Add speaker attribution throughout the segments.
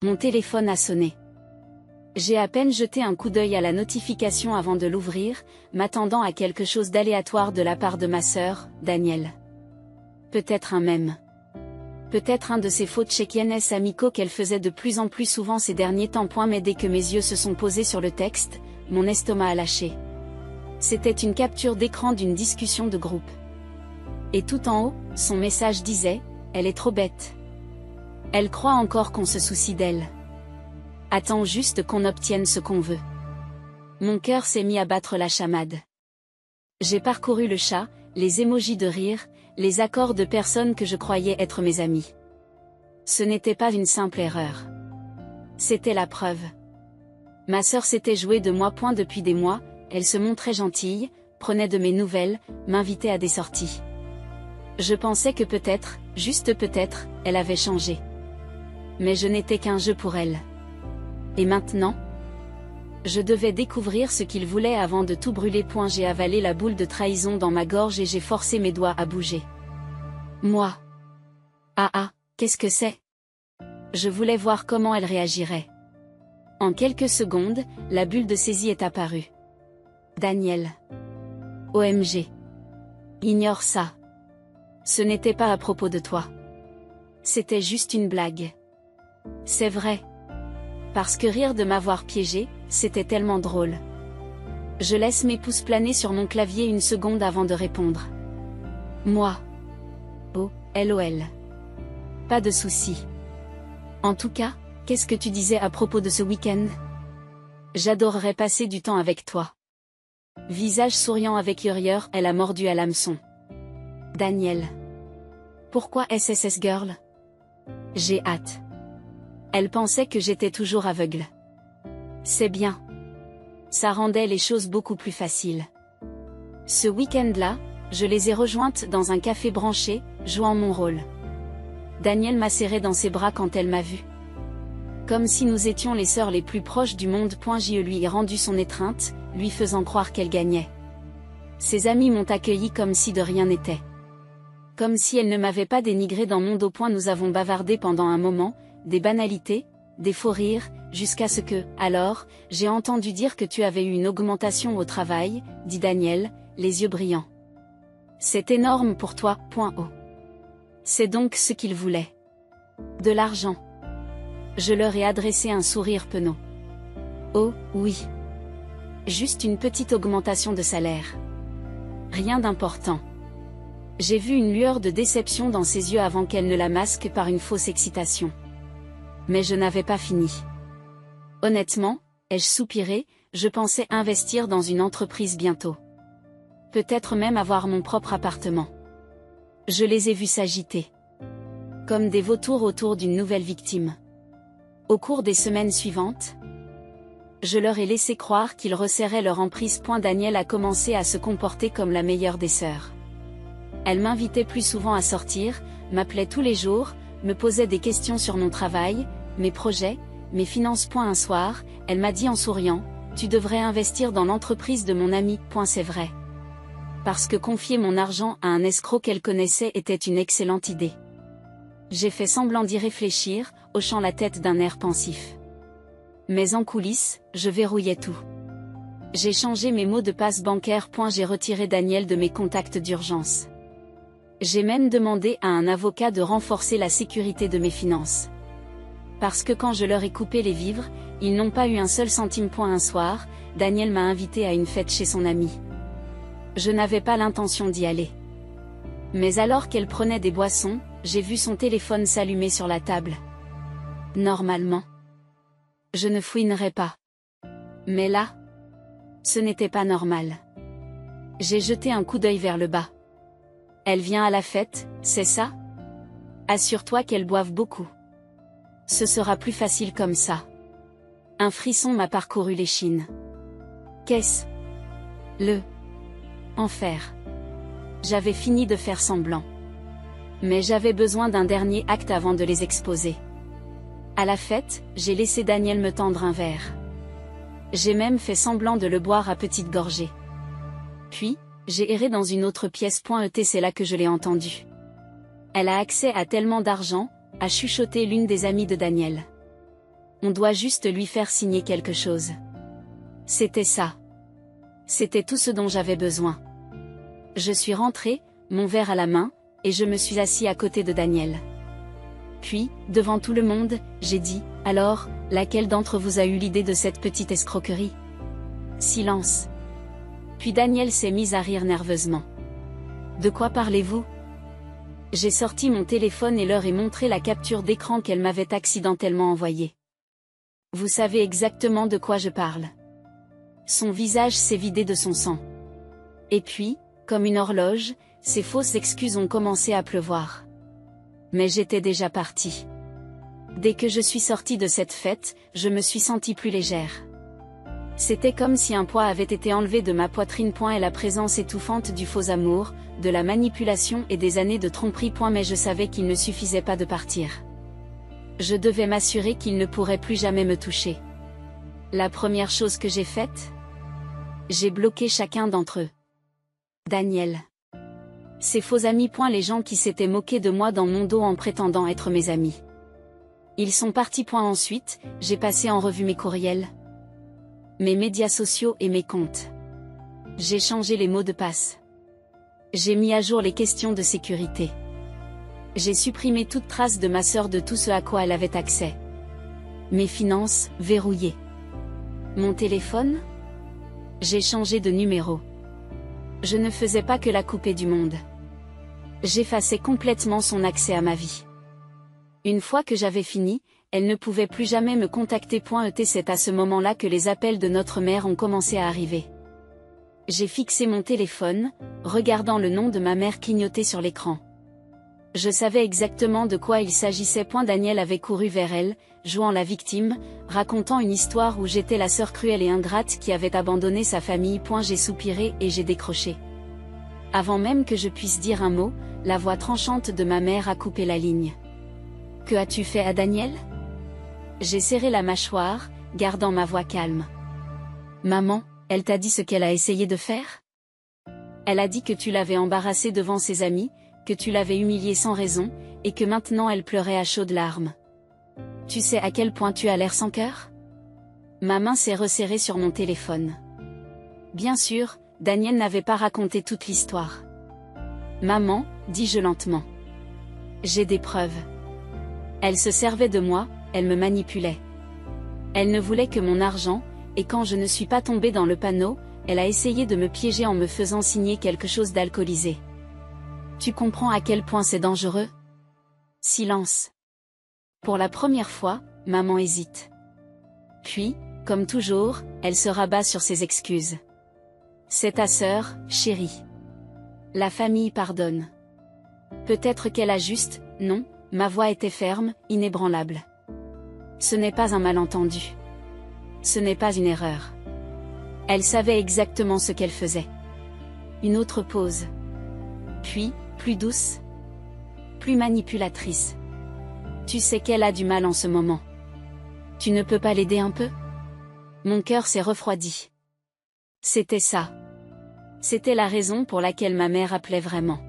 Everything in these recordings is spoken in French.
Speaker 1: Mon téléphone a sonné. J'ai à peine jeté un coup d'œil à la notification avant de l'ouvrir, m'attendant à quelque chose d'aléatoire de la part de ma sœur, Danielle. Peut-être un mème. Peut-être un de ces faux check-ins amicaux qu'elle faisait de plus en plus souvent ces derniers temps. Mais dès que mes yeux se sont posés sur le texte, mon estomac a lâché. C'était une capture d'écran d'une discussion de groupe. Et tout en haut, son message disait « Elle est trop bête. Elle croit encore qu'on se soucie d'elle. Attends juste qu'on obtienne ce qu'on veut. » Mon cœur s'est mis à battre la chamade. J'ai parcouru le chat, les émojis de rire, les accords de personnes que je croyais être mes amis. Ce n'était pas une simple erreur. C'était la preuve. Ma sœur s'était jouée de moi depuis des mois, elle se montrait gentille, prenait de mes nouvelles, m'invitait à des sorties. Je pensais que peut-être, juste peut-être, elle avait changé. Mais je n'étais qu'un jeu pour elle. Et maintenant ? Je devais découvrir ce qu'il voulait avant de tout brûler. J'ai avalé la boule de trahison dans ma gorge et j'ai forcé mes doigts à bouger. Moi. Qu'est-ce que c'est ? Je voulais voir comment elle réagirait. En quelques secondes, la bulle de saisie est apparue. Danielle. OMG. Ignore ça. Ce n'était pas à propos de toi. C'était juste une blague. C'est vrai. Parce que rire de m'avoir piégé, c'était tellement drôle. Je laisse mes pouces planer sur mon clavier une seconde avant de répondre. Moi. Oh, LOL. Pas de souci. En tout cas, qu'est-ce que tu disais à propos de ce week-end ? J'adorerais passer du temps avec toi. Visage souriant avec hurrieur, elle a mordu à l'hameçon. Danielle. Pourquoi SSS Girl ? J'ai hâte. Elle pensait que j'étais toujours aveugle. C'est bien. Ça rendait les choses beaucoup plus faciles. Ce week-end-là, je les ai rejointes dans un café branché, jouant mon rôle. Danielle m'a serré dans ses bras quand elle m'a vue. Comme si nous étions les sœurs les plus proches du monde. Je lui ai rendu son étreinte, lui faisant croire qu'elle gagnait. Ses amis m'ont accueilli comme si de rien n'était. Comme si elle ne m'avait pas dénigré dans mon dos. Nous avons bavardé pendant un moment, des banalités, des faux rires, jusqu'à ce que, alors, j'ai entendu dire que tu avais eu une augmentation au travail, dit Danielle, les yeux brillants. C'est énorme pour toi. C'est donc ce qu'il voulait. De l'argent. Je leur ai adressé un sourire penaud. Oh, oui. Juste une petite augmentation de salaire. Rien d'important. J'ai vu une lueur de déception dans ses yeux avant qu'elle ne la masque par une fausse excitation. Mais je n'avais pas fini. Honnêtement, ai-je soupiré, je pensais investir dans une entreprise bientôt. Peut-être même avoir mon propre appartement. Je les ai vus s'agiter. Comme des vautours autour d'une nouvelle victime. Au cours des semaines suivantes, je leur ai laissé croire qu'ils resserraient leur emprise. Danielle a commencé à se comporter comme la meilleure des sœurs. Elle m'invitait plus souvent à sortir, m'appelait tous les jours, me posait des questions sur mon travail, mes projets, mes finances. Un soir, elle m'a dit en souriant, « Tu devrais investir dans l'entreprise de mon ami. » C'est vrai. Parce que confier mon argent à un escroc qu'elle connaissait était une excellente idée. J'ai fait semblant d'y réfléchir, hochant la tête d'un air pensif. Mais en coulisses, je verrouillais tout. J'ai changé mes mots de passe bancaire. J'ai retiré Danielle de mes contacts d'urgence. J'ai même demandé à un avocat de renforcer la sécurité de mes finances. Parce que quand je leur ai coupé les vivres, ils n'ont pas eu un seul centime. Un soir, Danielle m'a invité à une fête chez son ami. Je n'avais pas l'intention d'y aller. Mais alors qu'elle prenait des boissons, j'ai vu son téléphone s'allumer sur la table. Normalement, je ne fouinerais pas. Mais là, ce n'était pas normal. J'ai jeté un coup d'œil vers le bas. Elle vient à la fête, c'est ça ? Assure-toi qu'elle boive beaucoup. Ce sera plus facile comme ça. Un frisson m'a parcouru l'échine. Qu'est-ce ? Le enfer. J'avais fini de faire semblant. Mais j'avais besoin d'un dernier acte avant de les exposer. À la fête, j'ai laissé Danielle me tendre un verre. J'ai même fait semblant de le boire à petites gorgées. Puis, j'ai erré dans une autre pièce. C'est là que je l'ai entendu. Elle a accès à tellement d'argent, a chuchoté l'une des amies de Danielle. On doit juste lui faire signer quelque chose. C'était ça. C'était tout ce dont j'avais besoin. Je suis rentré, mon verre à la main, et je me suis assis à côté de Daniel. Puis, devant tout le monde, j'ai dit, « Alors, laquelle d'entre vous a eu l'idée de cette petite escroquerie ?» Silence. Puis Daniel s'est mis à rire nerveusement. « De quoi parlez-vous ?» J'ai sorti mon téléphone et leur ai montré la capture d'écran qu'elle m'avait accidentellement envoyée. Vous savez exactement de quoi je parle. Son visage s'est vidé de son sang. Et puis, comme une horloge, ses fausses excuses ont commencé à pleuvoir. Mais j'étais déjà partie. Dès que je suis sortie de cette fête, je me suis sentie plus légère. C'était comme si un poids avait été enlevé de ma poitrine. Et la présence étouffante du faux amour, de la manipulation et des années de tromperie. Mais je savais qu'il ne suffisait pas de partir. Je devais m'assurer qu'il ne pourrait plus jamais me toucher. La première chose que j'ai faite, j'ai bloqué chacun d'entre eux. Daniel. Ses faux amis. Les gens qui s'étaient moqués de moi dans mon dos en prétendant être mes amis. Ils sont partis. Ensuite, j'ai passé en revue mes courriels, mes médias sociaux et mes comptes. J'ai changé les mots de passe. J'ai mis à jour les questions de sécurité. J'ai supprimé toute trace de ma sœur, de tout ce à quoi elle avait accès. Mes finances, verrouillées. Mon téléphone? J'ai changé de numéro. Je ne faisais pas que la couper du monde. J'effaçais complètement son accès à ma vie. Une fois que j'avais fini, elle ne pouvait plus jamais me contacter. C'est à ce moment-là que les appels de notre mère ont commencé à arriver. J'ai fixé mon téléphone, regardant le nom de ma mère clignoter sur l'écran. Je savais exactement de quoi il s'agissait. Daniel avait couru vers elle, jouant la victime, racontant une histoire où j'étais la sœur cruelle et ingrate qui avait abandonné sa famille. J'ai soupiré et j'ai décroché. Avant même que je puisse dire un mot, la voix tranchante de ma mère a coupé la ligne. « Que as-tu fait à Daniel ?» J'ai serré la mâchoire, gardant ma voix calme. « Maman, elle t'a dit ce qu'elle a essayé de faire ? Elle a dit que tu l'avais embarrassée devant ses amis, que tu l'avais humiliée sans raison, et que maintenant elle pleurait à chaudes larmes. Tu sais à quel point tu as l'air sans cœur ? » Ma main s'est resserrée sur mon téléphone. Bien sûr, Daniel n'avait pas raconté toute l'histoire. « Maman, dis-je lentement. J'ai des preuves. Elle se servait de moi, elle me manipulait. Elle ne voulait que mon argent, et quand je ne suis pas tombée dans le panneau, elle a essayé de me piéger en me faisant signer quelque chose d'alcoolisé. Tu comprends à quel point c'est dangereux ? » Silence. Pour la première fois, maman hésite. Puis, comme toujours, elle se rabat sur ses excuses. C'est ta sœur, chérie. La famille pardonne. Peut-être qu'elle a juste, non, ma voix était ferme, inébranlable. Ce n'est pas un malentendu. Ce n'est pas une erreur. Elle savait exactement ce qu'elle faisait. Une autre pause. Puis, plus douce, plus manipulatrice. Tu sais qu'elle a du mal en ce moment. Tu ne peux pas l'aider un peu ? Mon cœur s'est refroidi. C'était ça. C'était la raison pour laquelle ma mère appelait vraiment.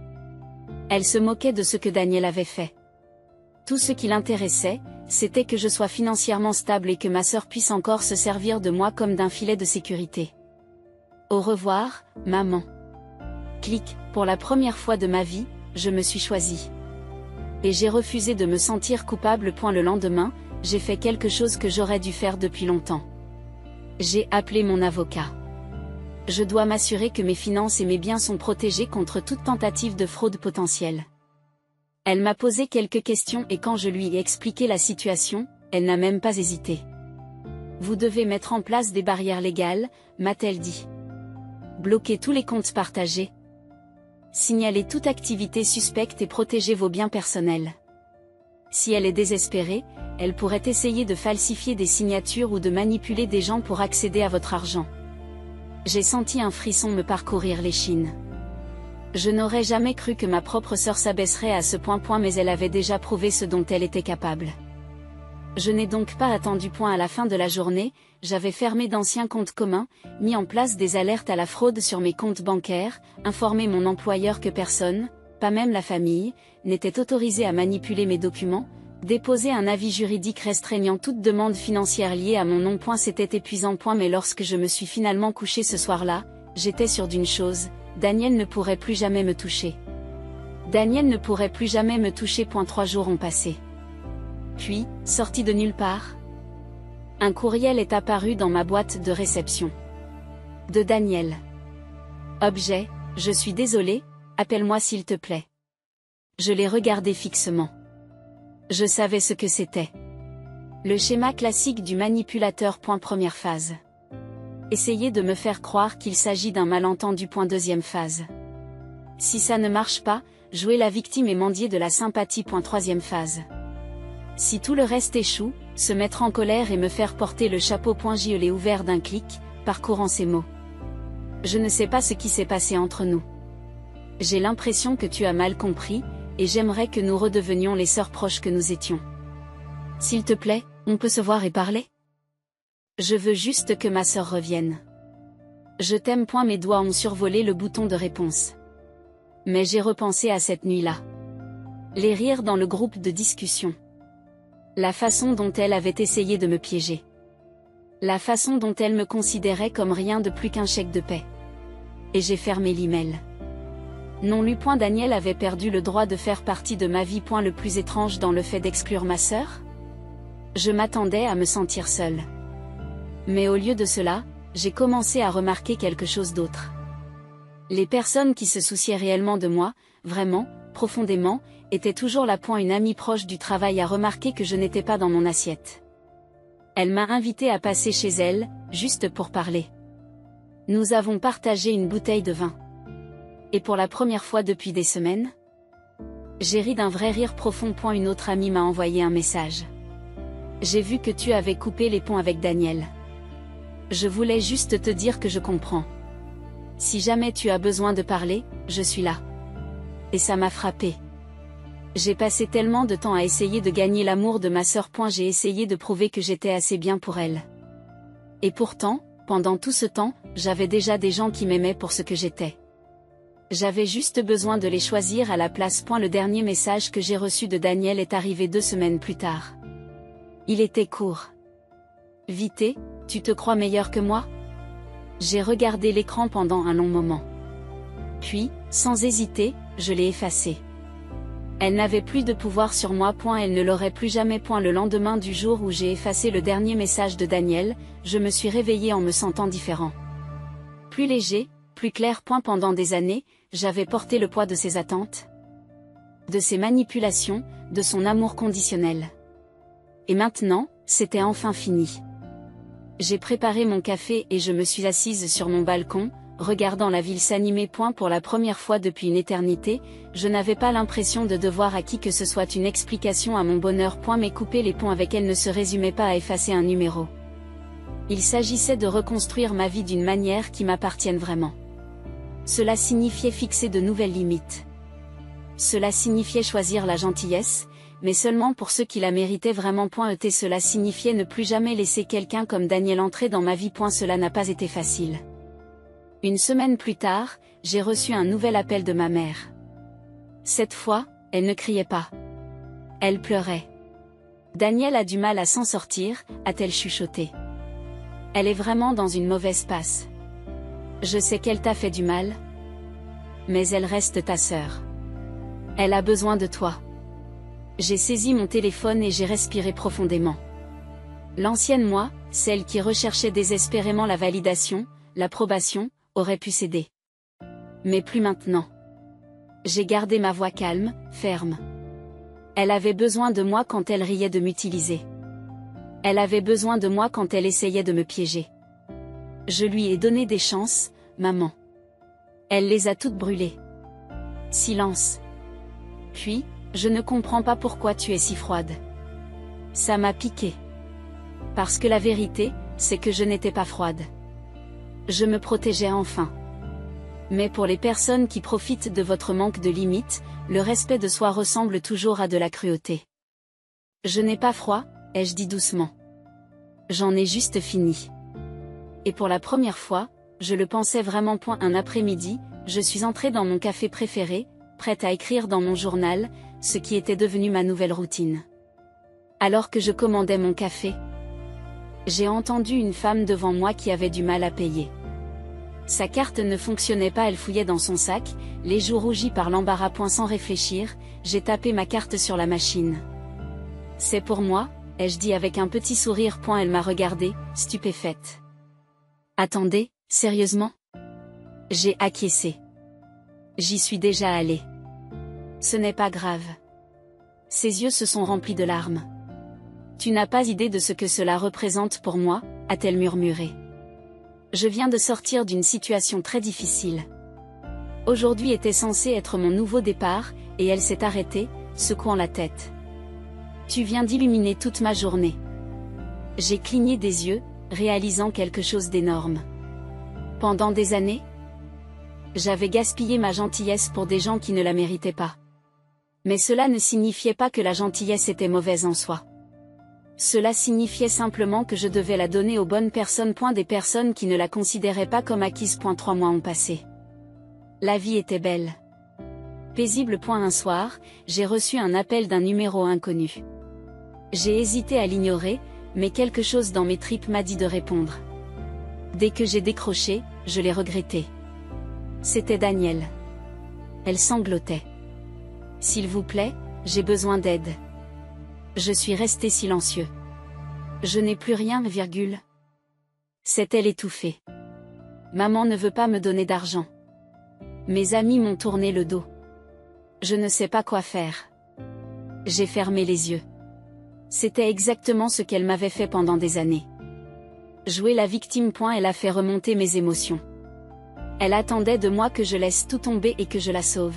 Speaker 1: Elle se moquait de ce que Daniel avait fait. Tout ce qui l'intéressait, c'était que je sois financièrement stable et que ma sœur puisse encore se servir de moi comme d'un filet de sécurité. Au revoir, maman. Clic, pour la première fois de ma vie, je me suis choisie. Et j'ai refusé de me sentir coupable. Le lendemain, j'ai fait quelque chose que j'aurais dû faire depuis longtemps. J'ai appelé mon avocat. Je dois m'assurer que mes finances et mes biens sont protégés contre toute tentative de fraude potentielle. Elle m'a posé quelques questions et quand je lui ai expliqué la situation, elle n'a même pas hésité. Vous devez mettre en place des barrières légales, m'a-t-elle dit. Bloquez tous les comptes partagés. Signalez toute activité suspecte et protégez vos biens personnels. Si elle est désespérée, elle pourrait essayer de falsifier des signatures ou de manipuler des gens pour accéder à votre argent. J'ai senti un frisson me parcourir l'échine. Je n'aurais jamais cru que ma propre sœur s'abaisserait à ce point, mais elle avait déjà prouvé ce dont elle était capable. Je n'ai donc pas attendu. À la fin de la journée, j'avais fermé d'anciens comptes communs, mis en place des alertes à la fraude sur mes comptes bancaires, informé mon employeur que personne, pas même la famille, n'était autorisé à manipuler mes documents, Déposer un avis juridique restreignant toute demande financière liée à mon nom. C'était épuisant. Mais lorsque je me suis finalement couché ce soir-là, j'étais sûre d'une chose, Daniel ne pourrait plus jamais me toucher. Daniel ne pourrait plus jamais me toucher. 3 jours ont passé. Puis, sorti de nulle part, un courriel est apparu dans ma boîte de réception. De Daniel. Objet, je suis désolé, appelle-moi s'il te plaît. Je l'ai regardé fixement. Je savais ce que c'était. Le schéma classique du manipulateur. Première phase. Essayer de me faire croire qu'il s'agit d'un malentendu. Deuxième phase. Si ça ne marche pas, jouer la victime et mendier de la sympathie. Troisième phase. Si tout le reste échoue, se mettre en colère et me faire porter le chapeau. Je l'ai ouvert d'un clic, parcourant ces mots. Je ne sais pas ce qui s'est passé entre nous. J'ai l'impression que tu as mal compris, et j'aimerais que nous redevenions les sœurs proches que nous étions. S'il te plaît, on peut se voir et parler? Je veux juste que ma sœur revienne. Je t'aime. Mes doigts ont survolé le bouton de réponse. Mais j'ai repensé à cette nuit-là. Les rires dans le groupe de discussion. La façon dont elle avait essayé de me piéger. La façon dont elle me considérait comme rien de plus qu'un chèque de paie. Et j'ai fermé l'email. Non lu. Daniel avait perdu le droit de faire partie de ma vie. Le plus étrange dans le fait d'exclure ma sœur? Je m'attendais à me sentir seule. Mais au lieu de cela, j'ai commencé à remarquer quelque chose d'autre. Les personnes qui se souciaient réellement de moi, vraiment, profondément, étaient toujours là. Une amie proche du travail a remarqué que je n'étais pas dans mon assiette. Elle m'a invité à passer chez elle, juste pour parler. Nous avons partagé une bouteille de vin. Et pour la première fois depuis des semaines, j'ai ri d'un vrai rire profond. Une autre amie m'a envoyé un message. J'ai vu que tu avais coupé les ponts avec Daniel. Je voulais juste te dire que je comprends. Si jamais tu as besoin de parler, je suis là. Et ça m'a frappé. J'ai passé tellement de temps à essayer de gagner l'amour de ma sœur. J'ai essayé de prouver que j'étais assez bien pour elle. Et pourtant, pendant tout ce temps, j'avais déjà des gens qui m'aimaient pour ce que j'étais. J'avais juste besoin de les choisir à la place. Le dernier message que j'ai reçu de Daniel est arrivé 2 semaines plus tard. Il était court. Vité, tu te crois meilleur que moi? J'ai regardé l'écran pendant un long moment. Puis, sans hésiter, je l'ai effacé. Elle n'avait plus de pouvoir sur moi. Elle ne l'aurait plus jamais. Le lendemain du jour où j'ai effacé le dernier message de Daniel, je me suis réveillée en me sentant différent. Plus léger, plus clair. Pendant des années, j'avais porté le poids de ses attentes, de ses manipulations, de son amour conditionnel. Et maintenant, c'était enfin fini. J'ai préparé mon café et je me suis assise sur mon balcon, regardant la ville s'animer. Pour la première fois depuis une éternité, je n'avais pas l'impression de devoir à qui que ce soit une explication à mon bonheur. Mais couper les ponts avec elle ne se résumait pas à effacer un numéro. Il s'agissait de reconstruire ma vie d'une manière qui m'appartienne vraiment. Cela signifiait fixer de nouvelles limites. Cela signifiait choisir la gentillesse, mais seulement pour ceux qui la méritaient vraiment. Cela signifiait ne plus jamais laisser quelqu'un comme Daniel entrer dans ma vie. Cela n'a pas été facile. Une semaine plus tard, j'ai reçu un nouvel appel de ma mère. Cette fois, elle ne criait pas. Elle pleurait. Daniel a du mal à s'en sortir, a-t-elle chuchoté. Elle est vraiment dans une mauvaise passe. Je sais qu'elle t'a fait du mal. Mais elle reste ta sœur. Elle a besoin de toi. J'ai saisi mon téléphone et j'ai respiré profondément. L'ancienne moi, celle qui recherchait désespérément la validation, l'approbation, aurait pu céder. Mais plus maintenant. J'ai gardé ma voix calme, ferme. Elle avait besoin de moi quand elle riait de m'utiliser. Elle avait besoin de moi quand elle essayait de me piéger. Je lui ai donné des chances, maman. Elle les a toutes brûlées. Silence. Puis, je ne comprends pas pourquoi tu es si froide. Ça m'a piqué. Parce que la vérité, c'est que je n'étais pas froide. Je me protégeais enfin. Mais pour les personnes qui profitent de votre manque de limites, le respect de soi ressemble toujours à de la cruauté. Je n'ai pas froid, ai-je dit doucement. J'en ai juste fini. Et pour la première fois, je le pensais vraiment. Un après-midi, je suis entrée dans mon café préféré, prête à écrire dans mon journal, ce qui était devenu ma nouvelle routine. Alors que je commandais mon café, j'ai entendu une femme devant moi qui avait du mal à payer. Sa carte ne fonctionnait pas, elle fouillait dans son sac, les joues rougies par l'embarras. Sans réfléchir, j'ai tapé ma carte sur la machine. C'est pour moi, ai-je dit avec un petit sourire. Elle m'a regardée, stupéfaite. Attendez, sérieusement? J'ai acquiescé. J'y suis déjà allée. Ce n'est pas grave. Ses yeux se sont remplis de larmes. Tu n'as pas idée de ce que cela représente pour moi, a-t-elle murmuré. Je viens de sortir d'une situation très difficile. Aujourd'hui était censé être mon nouveau départ, et elle s'est arrêtée, secouant la tête. Tu viens d'illuminer toute ma journée. J'ai cligné des yeux, réalisant quelque chose d'énorme. Pendant des années, j'avais gaspillé ma gentillesse pour des gens qui ne la méritaient pas. Mais cela ne signifiait pas que la gentillesse était mauvaise en soi. Cela signifiait simplement que je devais la donner aux bonnes personnes. Des personnes qui ne la considéraient pas comme acquise. 3 mois ont passé. La vie était belle. Paisible. Un soir, j'ai reçu un appel d'un numéro inconnu. J'ai hésité à l'ignorer, mais quelque chose dans mes tripes m'a dit de répondre. Dès que j'ai décroché, je l'ai regretté. C'était Daniel. Elle sanglotait. S'il vous plaît, j'ai besoin d'aide. Je suis resté silencieux. Je n'ai plus rien, virgule. C'est-elle étouffée. Maman ne veut pas me donner d'argent. Mes amis m'ont tourné le dos. Je ne sais pas quoi faire. J'ai fermé les yeux. C'était exactement ce qu'elle m'avait fait pendant des années. Jouer la victime. Elle a fait remonter mes émotions. Elle attendait de moi que je laisse tout tomber et que je la sauve.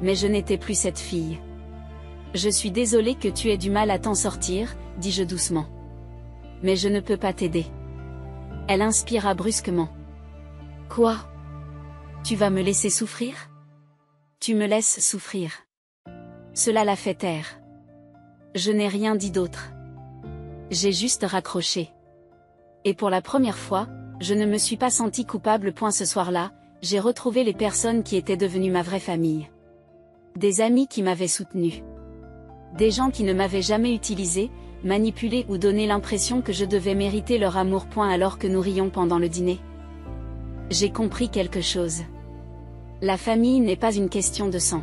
Speaker 1: Mais je n'étais plus cette fille. Je suis désolée que tu aies du mal à t'en sortir, dis-je doucement. Mais je ne peux pas t'aider. Elle inspira brusquement. Quoi? Tu vas me laisser souffrir? Tu me laisses souffrir. Cela l'a fait taire. Je n'ai rien dit d'autre. J'ai juste raccroché. Et pour la première fois, je ne me suis pas sentie coupable. Ce soir-là, j'ai retrouvé les personnes qui étaient devenues ma vraie famille. Des amis qui m'avaient soutenue. Des gens qui ne m'avaient jamais utilisé, manipulé ou donné l'impression que je devais mériter leur amour. Alors que nous rions pendant le dîner, j'ai compris quelque chose. La famille n'est pas une question de sang.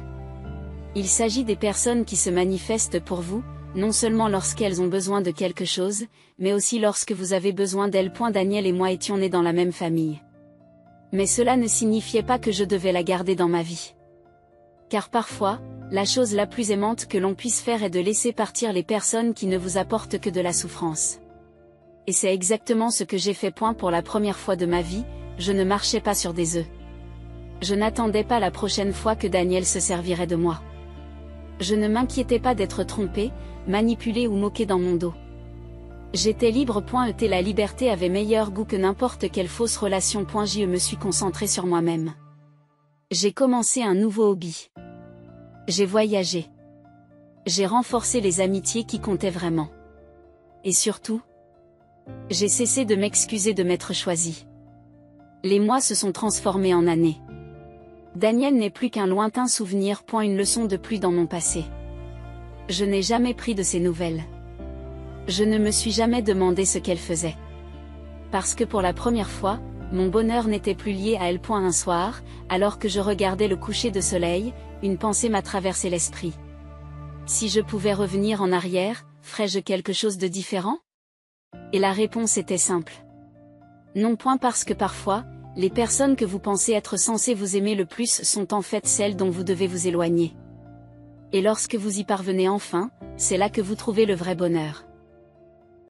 Speaker 1: Il s'agit des personnes qui se manifestent pour vous, non seulement lorsqu'elles ont besoin de quelque chose, mais aussi lorsque vous avez besoin d'elles. Daniel et moi étions nés dans la même famille. Mais cela ne signifiait pas que je devais la garder dans ma vie. Car parfois, la chose la plus aimante que l'on puisse faire est de laisser partir les personnes qui ne vous apportent que de la souffrance. Et c'est exactement ce que j'ai fait. Pour la première fois de ma vie, je ne marchais pas sur des œufs. Je n'attendais pas la prochaine fois que Daniel se servirait de moi. Je ne m'inquiétais pas d'être trompée, manipulée ou moquée dans mon dos. J'étais libre. La liberté avait meilleur goût que n'importe quelle fausse relation. Je me suis concentrée sur moi-même. J'ai commencé un nouveau hobby. J'ai voyagé. J'ai renforcé les amitiés qui comptaient vraiment. Et surtout, j'ai cessé de m'excuser de m'être choisie. Les mois se sont transformés en années. Daniel n'est plus qu'un lointain souvenir. Une leçon de plus dans mon passé. Je n'ai jamais pris de ses nouvelles. Je ne me suis jamais demandé ce qu'elle faisait. Parce que pour la première fois, mon bonheur n'était plus lié à elle. Un soir, alors que je regardais le coucher de soleil, une pensée m'a traversé l'esprit. Si je pouvais revenir en arrière, ferais-je quelque chose de différent? Et la réponse était simple. Non. Parce que parfois, les personnes que vous pensez être censées vous aimer le plus sont en fait celles dont vous devez vous éloigner. Et lorsque vous y parvenez enfin, c'est là que vous trouvez le vrai bonheur.